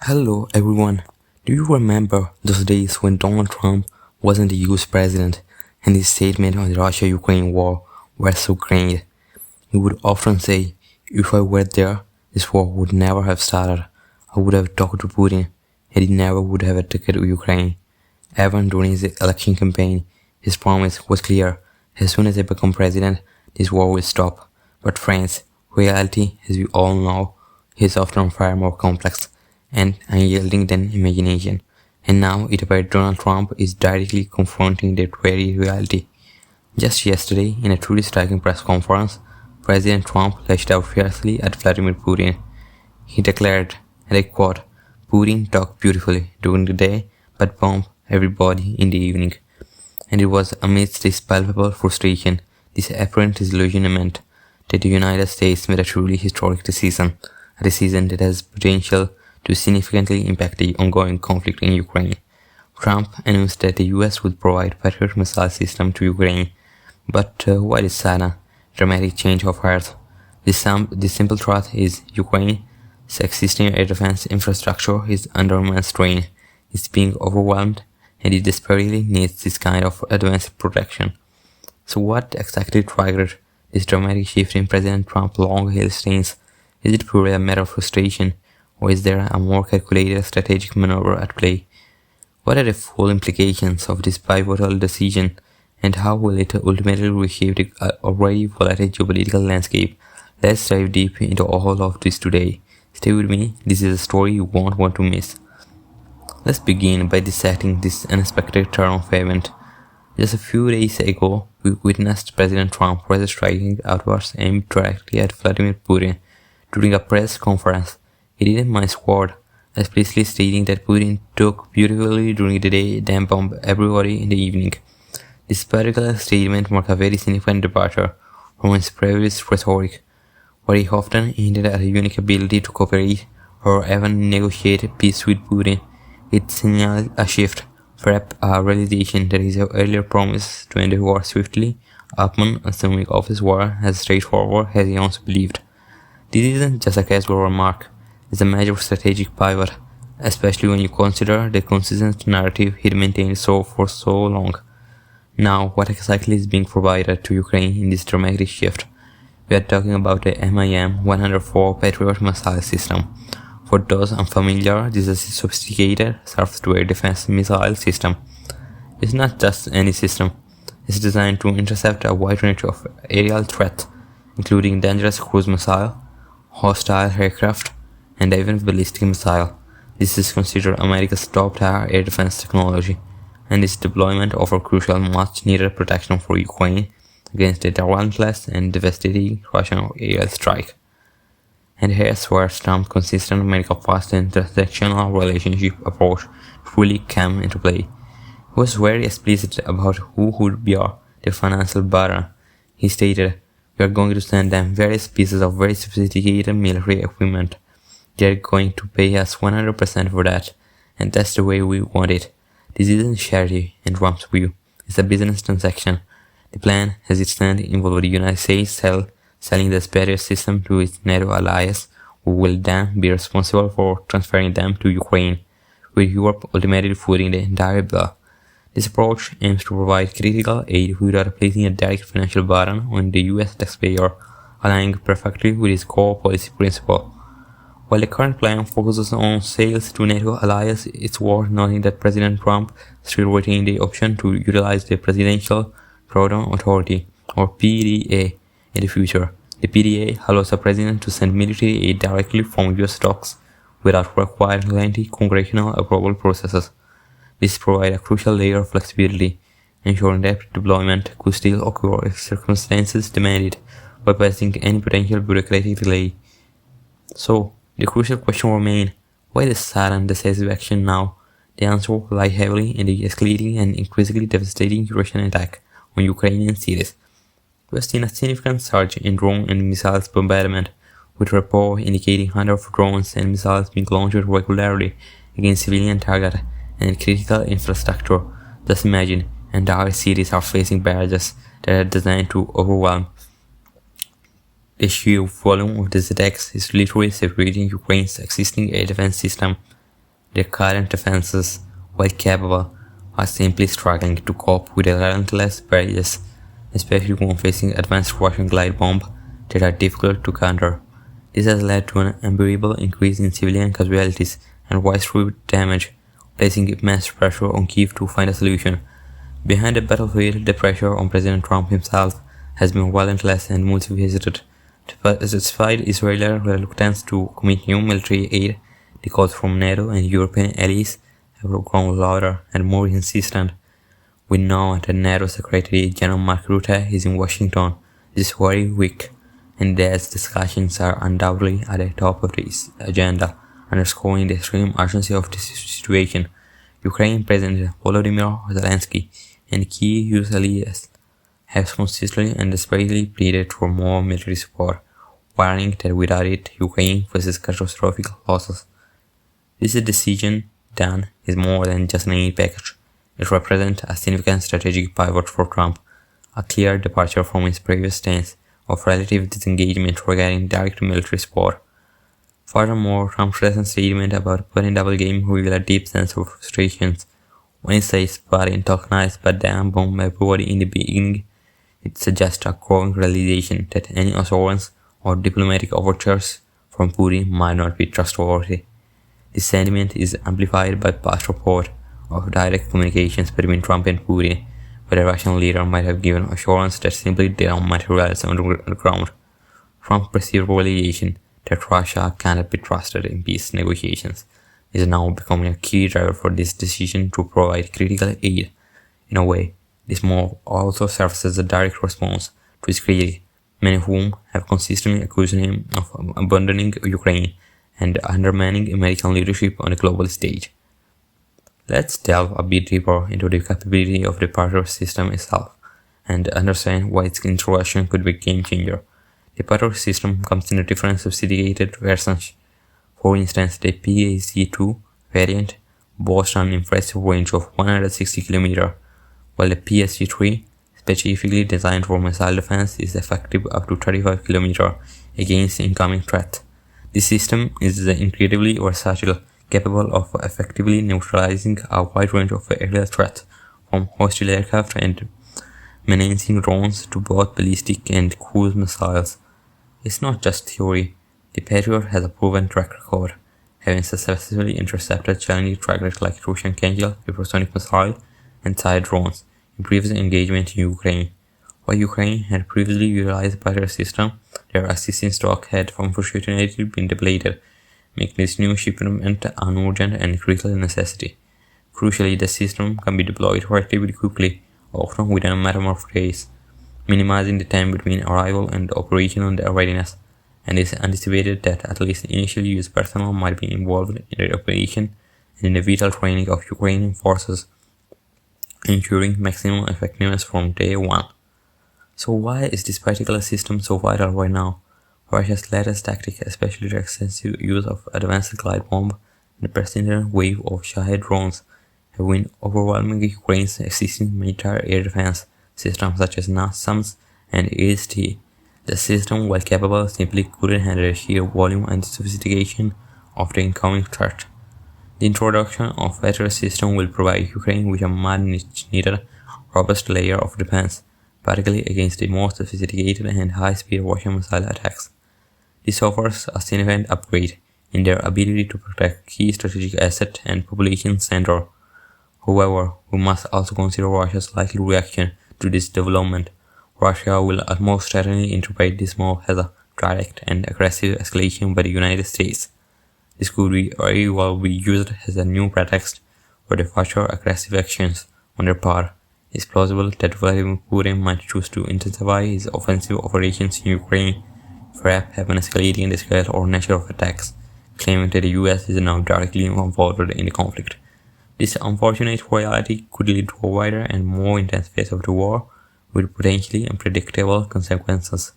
Hello everyone. Do you remember those days when Donald Trump wasn't the US president and his statement on the Russia-Ukraine war were so grand? He would often say, "If I were there, this war would never have started. I would have talked to Putin and he never would have attacked Ukraine." Even during his election campaign, his promise was clear. As soon as I become president, this war will stop. But friends, reality, as we all know, is often far more complex and unyielding than imagination. And now it appears Donald Trump is directly confronting that very reality. Just yesterday, in a truly striking press conference, President Trump lashed out fiercely at Vladimir Putin. He declared, and I quote, "Putin talked beautifully during the day, but bombed everybody in the evening." And it was amidst this palpable frustration, this apparent disillusionment, that the United States made a truly historic decision, a decision that has potential to significantly impact the ongoing conflict in Ukraine. Trump announced that the US would provide Patriot missile system to Ukraine, but why this sudden, dramatic change of heart? The simple truth is Ukraine's existing air defense infrastructure is under immense strain, it's being overwhelmed, and it desperately needs this kind of advanced protection. So what exactly triggered this dramatic shift in President Trump's long-held stance? Is it purely a matter of frustration, or is there a more calculated strategic maneuver at play? What are the full implications of this pivotal decision, and how will it ultimately reshape the already volatile geopolitical landscape? Let's dive deep into all of this today. Stay with me, this is a story you won't want to miss. Let's begin by dissecting this unexpected turn of event. Just a few days ago, we witnessed President Trump rather striking outbursts aimed directly at Vladimir Putin. During a press conference, he didn't mince words, explicitly stating that Putin talked beautifully during the day, then bombed everybody in the evening. This particular statement marked a very significant departure from his previous rhetoric, where he often hinted at a unique ability to cooperate or even negotiate peace with Putin. It signaled a shift, perhaps a realization that his earlier promise to end the war swiftly upon assuming office were as straightforward as he once believed. This isn't just a casual remark, it's a major strategic pivot, especially when you consider the consistent narrative he'd maintained for so long. Now, what exactly is being provided to Ukraine in this dramatic shift? We are talking about the MIM-104 Patriot missile system. For those unfamiliar, this is a sophisticated surface-to-air defense missile system. It's not just any system. It's designed to intercept a wide range of aerial threats, including dangerous cruise missile, hostile aircraft, and even ballistic missile. This is considered America's top-tier air defense technology, and its deployment offers crucial much-needed protection for Ukraine against the relentless and devastating Russian aerial strike. And here's where Trump's consistent America-first and transactional relationship approach truly came into play. He was very explicit about who would bear the financial burden. He stated, "We are going to send them various pieces of very sophisticated military equipment. They are going to pay us 100% for that, and that's the way we want it." This isn't charity in Trump's view, it's a business transaction. The plan, as it stands, involved the United States selling the Patriot system to its NATO allies, who will then be responsible for transferring them to Ukraine, with Europe ultimately footing the entire bill. This approach aims to provide critical aid without placing a direct financial burden on the US taxpayer, aligning perfectly with its core policy principle. While the current plan focuses on sales to NATO allies, it's worth noting that President Trump still retained the option to utilize the Presidential Drawdown Authority, or PDA, in the future. The PDA allows the President to send military aid directly from US stocks without requiring lengthy congressional approval processes. This provides a crucial layer of flexibility, ensuring that deployment could still occur if circumstances demanded, bypassing any potential bureaucratic delay. So, the crucial question remains, why this sudden decisive action now? The answer lies heavily in the escalating and increasingly devastating Russian attack on Ukrainian cities. We have seen a significant surge in drone and missiles bombardment, with reports indicating hundreds of drones and missiles being launched regularly against civilian targets and critical infrastructure. Just imagine, entire cities are facing barrages that are designed to overwhelm. The sheer volume of these attacks is literally separating Ukraine's existing air defense system Their current defenses, while capable, are simply struggling to cope with the relentless barriers, especially when facing advanced Russian glide bomb that are difficult to counter. This has led to an unbearable increase in civilian casualties and widespread damage, placing immense pressure on Kyiv to find a solution. Behind the battlefield, the pressure on President Trump himself has been relentless and multifaceted. Despite Israeli reluctance to commit new military aid, the calls from NATO and European allies have grown louder and more insistent. We know that NATO Secretary General Mark Rutte is in Washington this very week, and these discussions are undoubtedly at the top of this agenda, underscoring the extreme urgency of this situation. Ukraine President Volodymyr Zelensky and key US allies have consistently and desperately pleaded for more military support, warning that without it, Ukraine faces catastrophic losses. This decision, then, is more than just an aid package. It represents a significant strategic pivot for Trump, a clear departure from his previous stance of relative disengagement regarding direct military support. Furthermore, Trump's recent statement about Putin double game revealed a deep sense of frustration. When he says Putin tokenized but damn bomb everybody in the beginning, it suggests a growing realization that any assurance or diplomatic overtures from Putin might not be trustworthy. This sentiment is amplified by past reports of direct communications between Trump and Putin, where the Russian leader might have given assurance that simply did not materialize on the ground. Trump perceived realization that Russia cannot be trusted in peace negotiations is now becoming a key driver for this decision to provide critical aid. In a way, this move also serves as a direct response to his critique, many of whom have consistently accused him of abandoning Ukraine and undermining American leadership on the global stage. Let's delve a bit deeper into the capability of the Patriot system itself and understand why its introduction could be a game changer. The Patriot system comes in different sophisticated versions. For instance, the PAC-2 variant boasts an impressive range of 160 km, while the PSC-3, specifically designed for missile defense, is effective up to 35 km against incoming threat. This system is incredibly versatile, capable of effectively neutralizing a wide range of aerial threats, from hostile aircraft and menacing drones to both ballistic and cruise missiles. It's not just theory. The Patriot has a proven track record, having successfully intercepted challenging targets like Russian Kangel, hypersonic missile, and side drones in previous engagement in Ukraine. While Ukraine had previously utilized the Patriot system, their existing stock had unfortunately been depleted, making this new shipment an urgent and critical necessity. Crucially, the system can be deployed relatively quickly, often within a matter of days, minimizing the time between arrival and operational readiness, and it is anticipated that at least initial use personnel might be involved in the operation and in the vital training of Ukrainian forces, ensuring maximum effectiveness from day one. So why is this particular system so vital right now? Russia's latest tactic, especially the extensive use of advanced glide bomb and the persistent wave of Shahed drones, have been overwhelming Ukraine's existing military air defense systems such as NASAMS and AST. The system, while capable, simply couldn't handle the sheer volume and sophistication of the incoming threat. The introduction of a better system will provide Ukraine with a much-needed, robust layer of defense, particularly against the more sophisticated and high-speed Russian missile attacks. This offers a significant upgrade in their ability to protect key strategic assets and population centers. However, we must also consider Russia's likely reaction to this development. Russia will almost certainly interpret this move as a direct and aggressive escalation by the United States. This could very well be used as a new pretext for the future aggressive actions on their part. It's plausible that Vladimir Putin might choose to intensify his offensive operations in Ukraine, perhaps even escalating the scale or nature of attacks, claiming that the US is now directly involved in the conflict. This unfortunate reality could lead to a wider and more intense phase of the war, with potentially unpredictable consequences.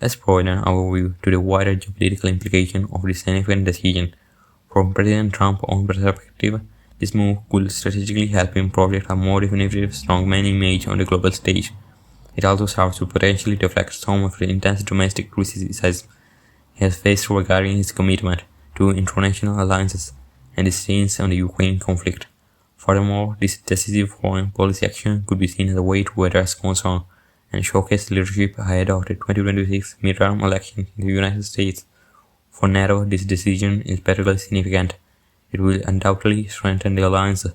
Let's broaden our view to the wider geopolitical implication of this significant decision. From President Trump's own perspective, this move could strategically help him project a more definitive strongman image on the global stage. It also serves to potentially deflect some of the intense domestic criticism he has faced regarding his commitment to international alliances and its stance on the Ukraine conflict. Furthermore, this decisive foreign policy action could be seen as a way to address concern and showcase leadership ahead of the 2026 midterm election in the United States. For NATO, this decision is particularly significant. It will undoubtedly strengthen the alliance,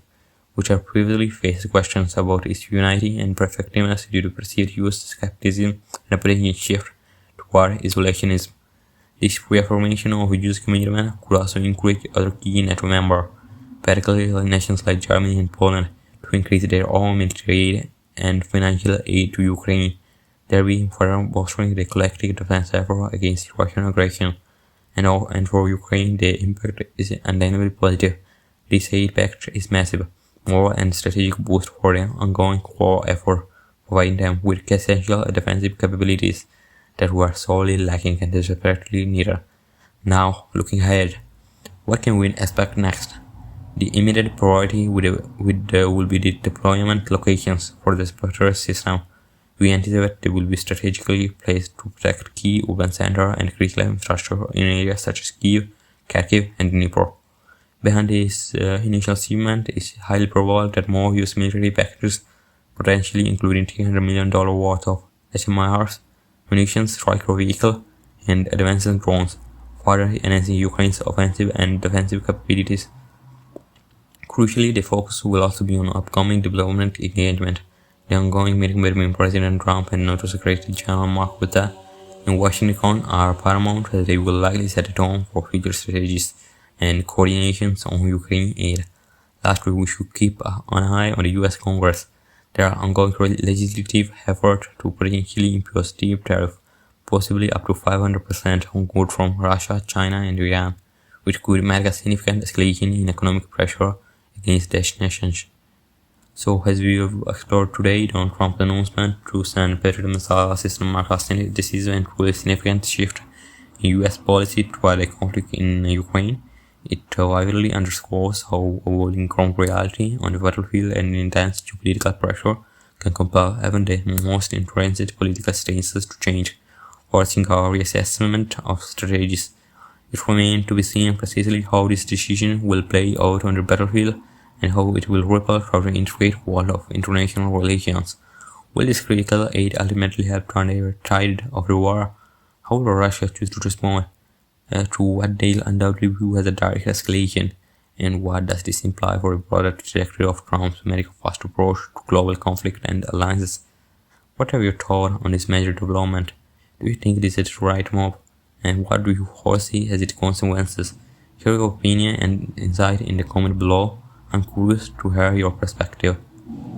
which have previously faced questions about its unity and effectiveness due to perceived US skepticism and a potential shift toward isolationism. This reaffirmation of US commitment could also encourage other key NATO members, particularly nations like Germany and Poland, to increase their own military aid and financial aid to Ukraine, thereby further bolstering the collective defense effort against Russian aggression. And for Ukraine, the impact is undeniably positive. This aid package is massive, moral and strategic boost for the ongoing war effort, providing them with essential defensive capabilities that were sorely lacking and desperately needed. Now, looking ahead, what can we expect next? The immediate priority will be the deployment locations for the Spectre system. We anticipate they will be strategically placed to protect key urban centers and critical infrastructure in areas such as Kyiv, Kharkiv, and Dnipro. Behind this initial achievement, it's highly probable that more US military packages, potentially including $300 million worth of HMIRs, munitions, Striker vehicle, and advanced drones, further enhancing Ukraine's offensive and defensive capabilities. Crucially, the focus will also be on upcoming development engagement. The ongoing meeting between President Trump and NATO Secretary General Mark Rutte in Washington are paramount, as they will likely set the tone for future strategies and coordinations on Ukraine aid. Lastly, we should keep an eye on the US Congress. There are ongoing legislative efforts to potentially impose steep tariffs, possibly up to 500% on goods from Russia, China, and Iran, which could mark a significant escalation in economic pressure against these nations. So, as we have explored today, Donald Trump's announcement to send Patriot missile system marks a decisive and truly significant shift in US policy toward the conflict in Ukraine. It vividly underscores how evolving ground reality on the battlefield and intense geopolitical pressure can compel even the most intransigent political stances to change, forcing a reassessment of strategies. It remains to be seen precisely how this decision will play out on the battlefield and how it will ripple through the intricate world of international relations. Will this critical aid ultimately help turn the tide of the war? How will Russia choose to respond to what they'll undoubtedly view as a direct escalation? And what does this imply for the broader trajectory of Trump's America-first approach to global conflict and alliances? What are your thoughts on this major development? Do you think this is the right move? And what do you foresee as its consequences? Share your opinion and insight in the comment below. I'm curious to hear your perspective.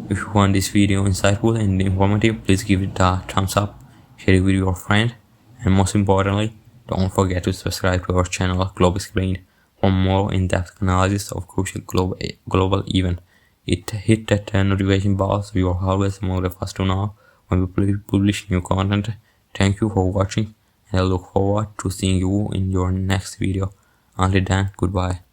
If you found this video insightful and informative, please give it a thumbs up, share it with your friend, and most importantly, don't forget to subscribe to our channel Global Explained for more in-depth analysis of crucial global events. Hit that notification bell so you are always among the first to know when we publish new content. Thank you for watching, and I look forward to seeing you in your next video. Until then, goodbye.